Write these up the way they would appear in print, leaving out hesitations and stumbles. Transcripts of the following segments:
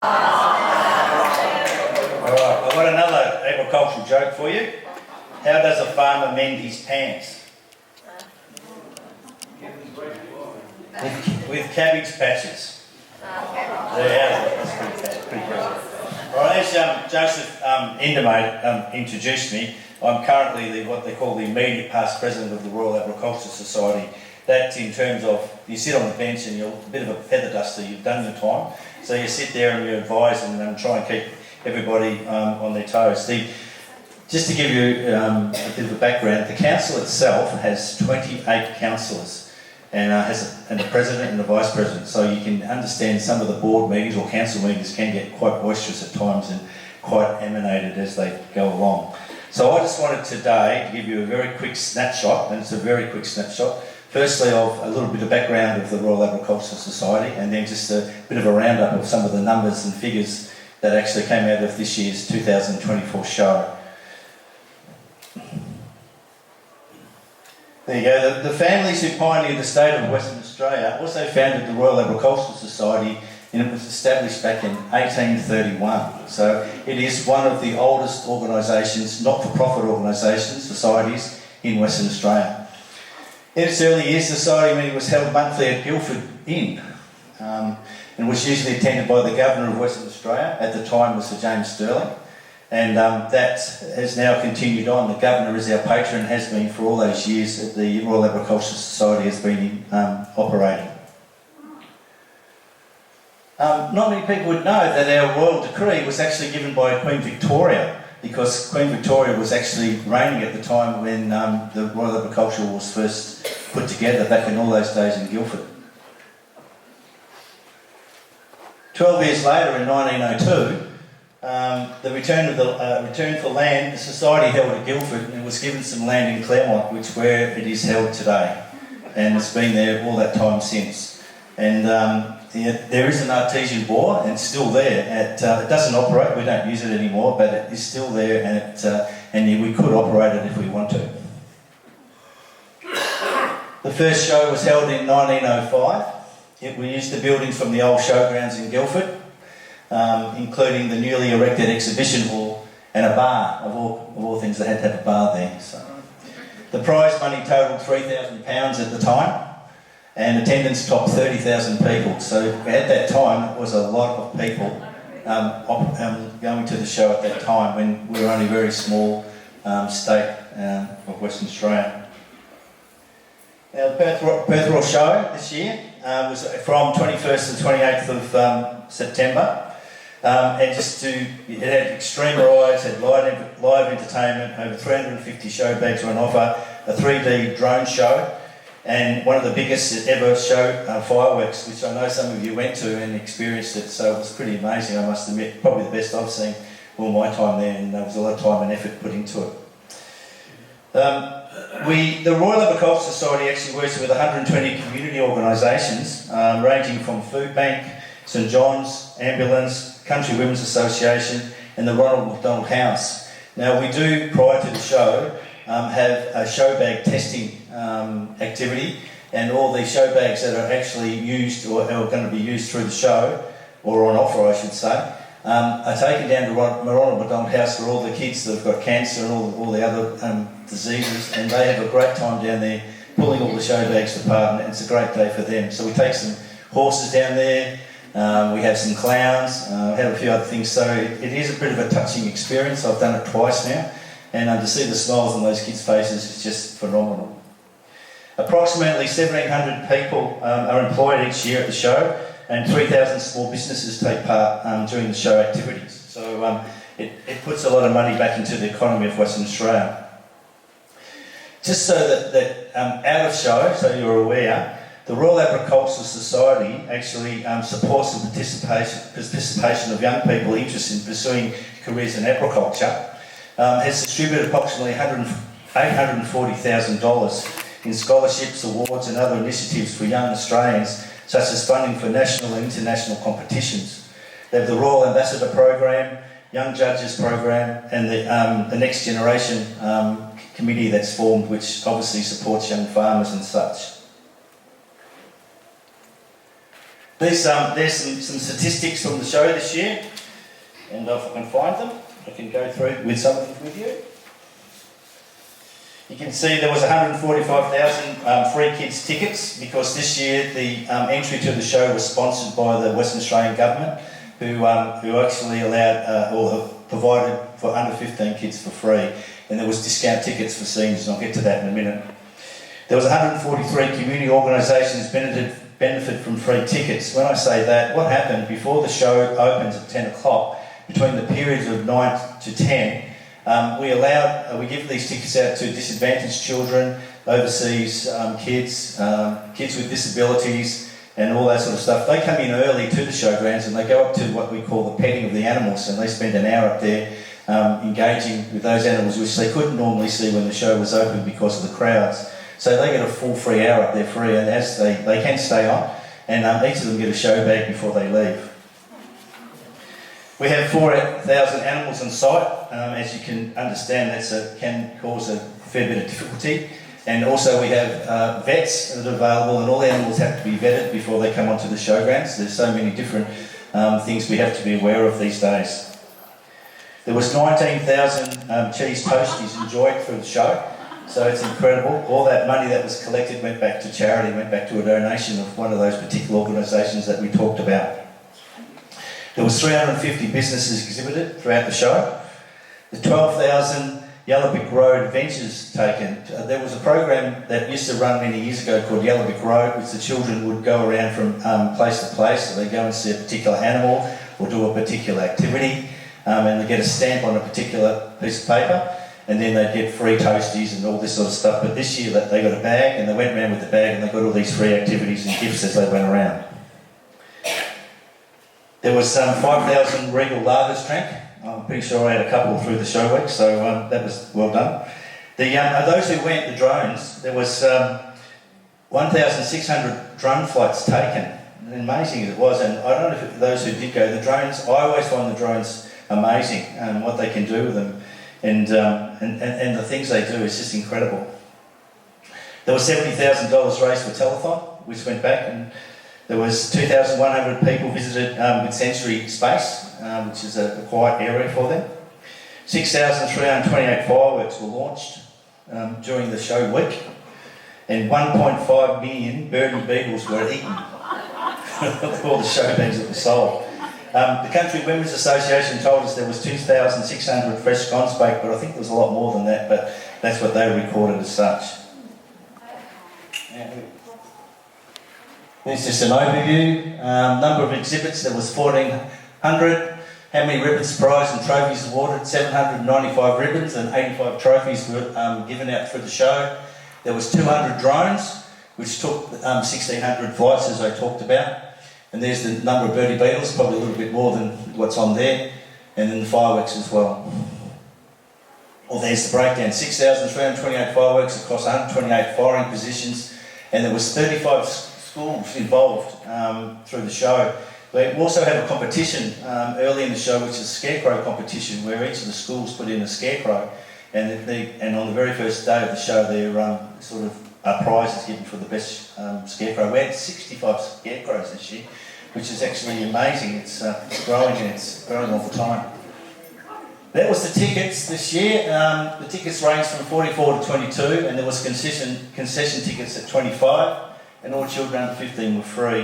Alright, I've got another agricultural joke for you. How does a farmer mend his pants? With cabbage patches. That's pretty good. Alright, as Joseph Endermaid introduced me, I'm currently what they call the immediate past president of the Royal Agricultural Society. That in terms of, you sit on the bench and you're a bit of a feather duster, you've done your time, so you sit there and you advise and try and keep everybody on their toes. Just to give you a bit of a background, the council itself has 28 councillors and has a president and a vice president, so you can understand some of the board meetings or council meetings can get quite boisterous at times and quite emanated as they go along. So I just wanted today to give you a very quick snapshot, and it's a very quick snapshot, firstly of a little bit of background of the Royal Agricultural Society, and then just a bit of a roundup of some of the numbers and figures that actually came out of this year's 2024 show. There you go. The families who pioneered the state of Western Australia also founded the Royal Agricultural Society, and it was established back in 1831. So it is one of the oldest organisations, not-for-profit organisations, societies in Western Australia. In its early years, the society meeting was held monthly at Guildford Inn and was usually attended by the Governor of Western Australia. At the time was Sir James Stirling. And that has now continued on. The Governor is our patron, has been for all those years that the Royal Agricultural Society has been operating. Not many people would know that our royal decree was actually given by Queen Victoria, because Queen Victoria was actually reigning at the time when the Royal Agriculture was first put together back in all those days in Guildford. 12 years later, in 1902, the return for land, the society held at Guildford, and it was given some land in Claremont, where it is held today, and it's been there all that time since. And there is an artesian bore, and it's still there. It doesn't operate; we don't use it anymore, but it is still there, and we could operate it if we want to. The first show was held in 1905. We used the buildings from the old showgrounds in Guildford, including the newly erected exhibition hall and a bar. Of all things, they had to have a bar there. So the prize money totalled £3,000 at the time, and attendance topped 30,000 people. So at that time, it was a lot of people going to the show at that time, when we were only a very small state of Western Australia. Now, the Perth Royal Show this year was from 21st and 28th of September. And it had extreme rides, had live entertainment, over 350 show bags were on offer, a 3D drone show, and one of the biggest ever show, fireworks, which I know some of you went to and experienced it, so it was pretty amazing, I must admit. Probably the best I've seen all my time there, and there was a lot of time and effort put into it. The Royal Agricultural Society actually works with 120 community organisations, ranging from Food Bank, St John's, Ambulance, Country Women's Association, and the Ronald McDonald House. Now, we do, prior to the show, have a show bag testing activity, and all the show bags that are actually used or are going to be used through the show, or on offer I should say, are taken down to Ronald McDonald House for all the kids that have got cancer and all the other diseases, and they have a great time down there pulling all the show bags apart, and it's a great day for them. So we take some horses down there, we have some clowns, we have a few other things, so it is a bit of a touching experience. I've done it twice now, and to see the smiles on those kids' faces is just phenomenal. Approximately 1,700 people are employed each year at the show, and 3,000 small businesses take part during the show activities. So it puts a lot of money back into the economy of Western Australia. Just so that out of show, so you're aware, the Royal Agricultural Society actually supports the participation of young people interested in pursuing careers in agriculture. Has distributed approximately $840,000 in scholarships, awards and other initiatives for young Australians, such as funding for national and international competitions. They have the Royal Ambassador Program, Young Judges Program, and the Next Generation committee that's formed, which obviously supports young farmers and such. There's some statistics from the show this year, and if I can find them, I can go through with some of them with you. You can see there was 145,000 free kids tickets, because this year the entry to the show was sponsored by the Western Australian Government, who actually allowed or provided for under 15 kids for free, and there was discount tickets for seniors, and I'll get to that in a minute. There was 143 community organisations benefit from free tickets. When I say that, what happened before the show opens at 10 o'clock, between the periods of 9 to 10, we give these tickets out to disadvantaged children, overseas kids, kids with disabilities, and all that sort of stuff. They come in early to the showgrounds and they go up to what we call the petting of the animals, and they spend an hour up there engaging with those animals, which they couldn't normally see when the show was open because of the crowds. So they get a full free hour up there free, and as they can stay on, and each of them get a show bag before they leave. We have 4,000 animals on site. As you can understand, that can cause a fair bit of difficulty. And also we have vets that are available, and all the animals have to be vetted before they come onto the showgrounds. There's so many different things we have to be aware of these days. There was 19,000 cheese toasties enjoyed through the show, so it's incredible. All that money that was collected went back to charity, went back to a donation of one of those particular organisations that we talked about. There was 350 businesses exhibited throughout the show. The 12,000 Yellowbick Road Adventures taken. There was a program that used to run many years ago called Yellowbick Road, which the children would go around from place to place. So they go and see a particular animal or do a particular activity, and they get a stamp on a particular piece of paper, and then they'd get free toasties and all this sort of stuff. But this year they got a bag, and they went around with the bag, and they got all these free activities and gifts as they went around. There was 5,000 Regal lagers drank. I'm pretty sure I had a couple through the show week, so that was well done. Those who went, the drones, there was 1,600 drone flights taken. Amazing as it was, and I don't know if those who did go, the drones, I always find the drones amazing, and what they can do with them, and the things they do is just incredible. There was $70,000 raised for telethon, which went back, and there was 2,100 people visited with Sensory Space, which is a quiet area for them. 6,328 fireworks were launched during the show week, and 1.5 million Bernie Beagles were eaten. All the show bags that were sold. The Country Women's Association told us there was 2,600 fresh scones baked, but I think there was a lot more than that, but that's what they recorded as such. There's just an overview. Number of exhibits, there was 1,400. How many ribbons, prizes and trophies awarded? 795 ribbons and 85 trophies were given out for the show. There was 200 drones, which took 1,600 flights, as I talked about. And there's the number of Bernie Beagles, probably a little bit more than what's on there. And then the fireworks as well. Well, there's the breakdown. 6,328 fireworks across 128 firing positions. And there was 35 schools involved through the show. We also have a competition early in the show, which is a scarecrow competition, where each of the schools put in a scarecrow, and on the very first day of the show, there sort of a prize is given for the best scarecrow. We had 65 scarecrows this year, which is actually amazing. It's growing, and it's growing all the time. That was the tickets this year. The tickets ranged from 44 to 22, and there was concession tickets at 25. And all children under 15 were free,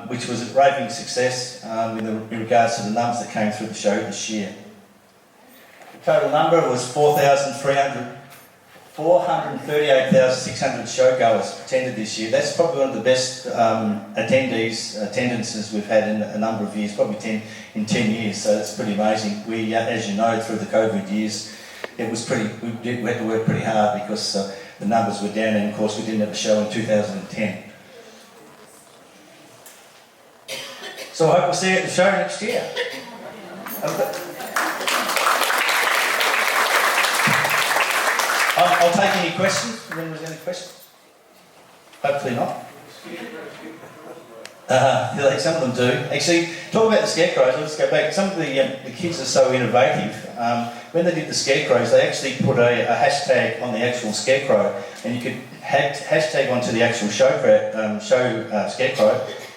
which was a raving success in regards to the numbers that came through the show this year. The total number was 438,600 showgoers attended this year. That's probably one of the best attendances we've had in a number of years, probably 10 years, so that's pretty amazing. We, as you know, through the COVID years, we had to work pretty hard because the numbers were down, and of course we didn't have a show in 2010. So I hope we'll see you at the show next year. I'll take any questions. If anyone's got any questions? Hopefully not. Some of them do. Actually, talk about the scarecrows, let's go back. Some of the kids are so innovative. When they did the scarecrows, they actually put a hashtag on the actual scarecrow, and you could hashtag onto the actual scarecrow,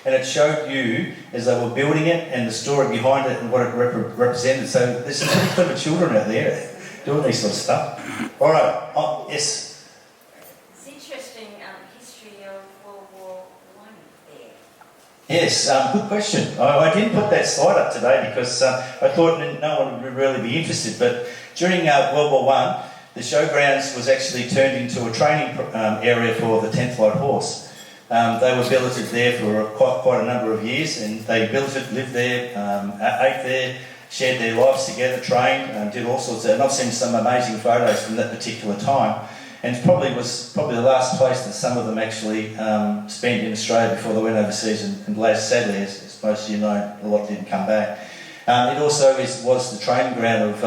and it showed you as they were building it and the story behind it and what it represented. So there's some pretty clever children out there doing these sort of stuff. All right. Oh, yes. It's interesting history of World War I there. Yes, good question. I didn't put that slide up today because I thought no one would really be interested. But during World War I, the showgrounds was actually turned into a training area for the 10th Light Horse. They were billeted there for quite a number of years, and they billeted, lived there, ate there, shared their lives together, trained, did all sorts of... And I've seen some amazing photos from that particular time. And it was probably the last place that some of them actually spent in Australia before they went overseas. And sadly, as most of you know, a lot didn't come back. It also was the training ground of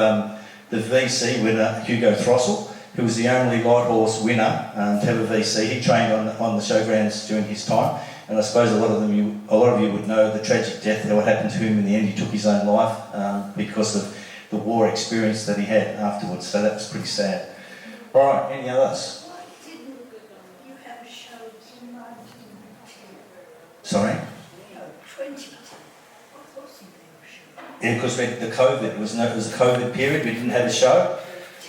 the VC winner, Hugo Throssell, who was the only light horse winner to have a VC. He trained on the showgrounds during his time. And I suppose a lot of you would know the tragic death that what happened to him in the end. He took his own life because of the war experience that he had afterwards. So that was pretty sad. All right, any others? Why didn't you have shows in 1910? Sorry? No, 2010. What wasn't there a show? Yeah, because the COVID, it was a COVID period. We didn't have a show.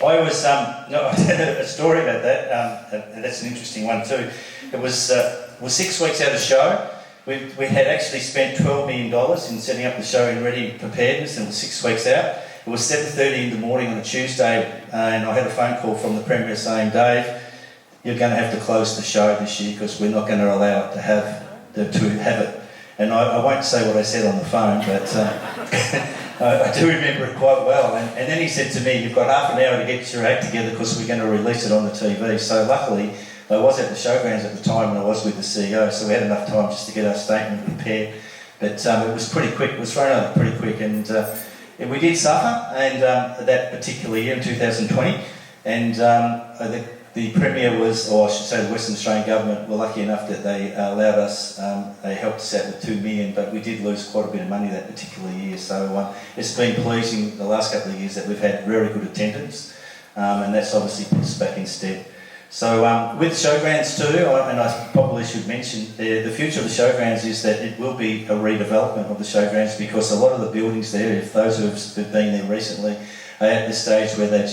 I was I had a story about that. And that's an interesting one too. It was 6 weeks out of show. We had actually spent $12 million in setting up the show in ready preparedness, and it was 6 weeks out. It was 7:30 in the morning on a Tuesday, and I had a phone call from the Premier saying, "Dave, you're going to have to close the show this year because we're not going to allow it to have it." And I won't say what I said on the phone, but I do remember it quite well. And then he said to me, "You've got half an hour to get your act together because we're going to release it on the TV." So luckily, I was at the showgrounds at the time and I was with the CEO, so we had enough time just to get our statement prepared. But it was pretty quick. It was thrown out pretty quick, and we did suffer. And that particular year in 2020, and the Premier was, or I should say the Western Australian Government, were lucky enough that they allowed us, they helped us out with $2 million, but we did lose quite a bit of money that particular year. So it's been pleasing the last couple of years that we've had very good attendance, and that's obviously put us back in stead. So with showgrounds too, and I probably should mention, the future of the showgrounds is that it will be a redevelopment of the showgrounds, because a lot of the buildings there, if those who have been there recently, are at the stage where they're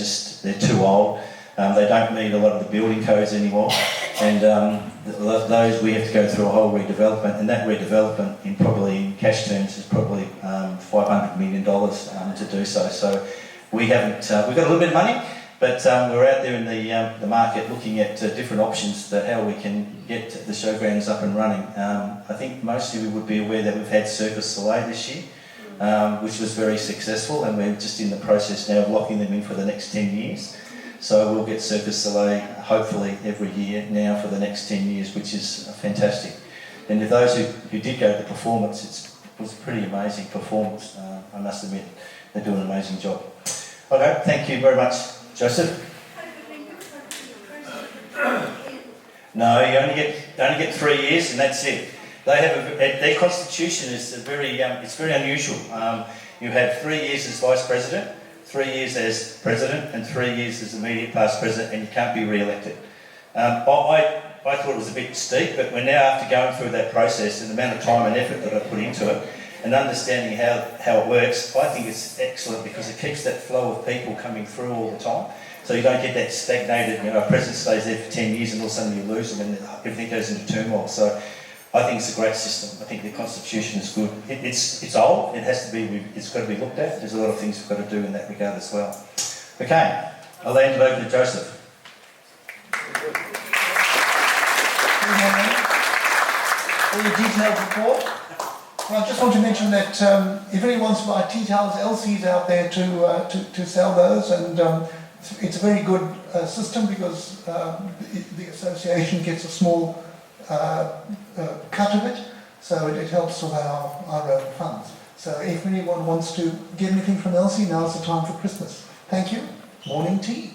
too old. They don't meet a lot of the building codes anymore, and those we have to go through a whole redevelopment, and that redevelopment in cash terms is probably $500 million to do so. So we haven't, we've got a little bit of money, but we're out there in the market looking at different options that how we can get the showgrounds up and running. I think most of you would be aware that we've had Circus Soleil this year, which was very successful, and we're just in the process now of locking them in for the next 10 years. So we'll get Circus Soleil hopefully every year now for the next 10 years, which is fantastic. And if those who did go to the performance, it was a pretty amazing performance. I must admit, they're doing an amazing job. Okay, thank you very much, Joseph. No, you only get 3 years, and that's it. They have their constitution is it's very unusual. You have 3 years as vice president, 3 years as president, and 3 years as immediate past president, and you can't be re-elected. I thought it was a bit steep, but we're now, after going through that process and the amount of time and effort that I put into it, and understanding how it works, I think it's excellent because it keeps that flow of people coming through all the time. So you don't get that stagnated, a president stays there for 10 years and all of a sudden you lose them and everything goes into turmoil. So I think it's a great system. I think the constitution is good. It's old. It's got to be looked at. There's a lot of things we've got to do in that regard as well. Okay, I'll hand it over to Joseph. For your detailed report. Well, I just want to mention that if anyone wants to buy tea towels, Elsie's out there to sell those, and it's a very good system because the association gets a small cut of it, so it helps with our own funds. So if anyone wants to get anything from Elsie, now's the time for Christmas. Thank you. Morning tea.